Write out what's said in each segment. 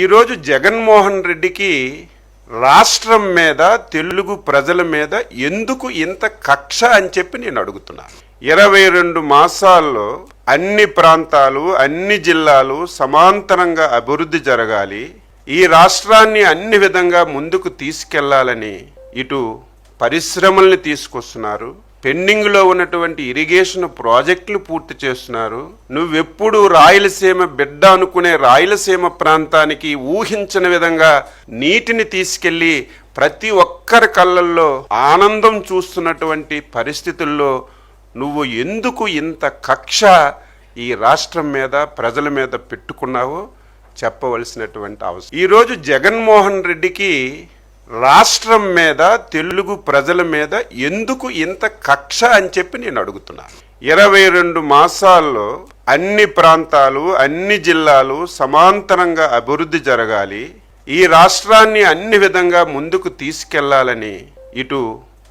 ఈరోజు జగన్మోహన్ రెడ్డికి రాష్ట్రం మీద, తెలుగు ప్రజల మీద ఎందుకు ఇంత కక్ష అని చెప్పి నేను అడుగుతున్నాను. 22 మాసాల్లో అన్ని ప్రాంతాలు, అన్ని జిల్లాలు సమాంతరంగా అభివృద్ధి జరగాలి, ఈ రాష్ట్రాన్ని అన్ని విధంగా ముందుకు తీసుకెళ్లాలని ఇటు పరిశ్రమల్ని తీసుకొస్తున్నారు, పెండింగ్లో ఉన్నటువంటి ఇరిగేషన్ ప్రాజెక్టులు పూర్తి చేస్తున్నారు. నువ్వెప్పుడు రాయలసీమ బిడ్డ అనుకునే రాయలసీమ ప్రాంతానికి ఊహించని విధంగా నీటిని తీసుకెళ్లి ప్రతి ఒక్కరి కళ్ళల్లో ఆనందం చూస్తున్నటువంటి పరిస్థితుల్లో నువ్వు ఎందుకు ఇంత కక్ష ఈ రాష్ట్రం మీద, ప్రజల మీద పెట్టుకున్నావో చెప్పవలసినటువంటి అవసరం. ఈరోజు జగన్మోహన్ రెడ్డికి రాష్ట్రం మీద, తెలుగు ప్రజల మీద ఎందుకు ఇంత కక్ష అని చెప్పి నేను అడుగుతున్నాను. 22 మాసాల్లో అన్ని ప్రాంతాలు, అన్ని జిల్లాలు సమాంతరంగా అభివృద్ధి జరగాలి, ఈ రాష్ట్రాన్ని అన్ని విధంగా ముందుకు తీసుకెళ్లాలని ఇటు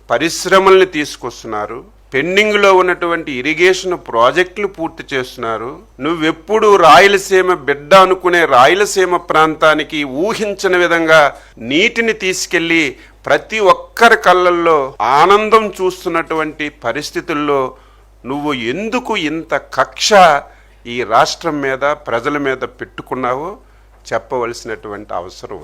పరిశ్రమల్ని తీసుకొస్తున్నారు, పెండింగ్లో ఉన్నటువంటి ఇరిగేషన్ ప్రాజెక్టులు పూర్తి చేస్తున్నారు. నువ్వెప్పుడు రాయలసీమ బిడ్డ అనుకునే రాయలసీమ ప్రాంతానికి ఊహించని విధంగా నీటిని తీసుకెళ్లి ప్రతి ఒక్కరి కళ్ళల్లో ఆనందం చూస్తున్నటువంటి పరిస్థితుల్లో నువ్వు ఎందుకు ఇంత కక్ష ఈ రాష్ట్రం మీద, ప్రజల మీద పెట్టుకున్నావో చెప్పవలసినటువంటి అవసరం.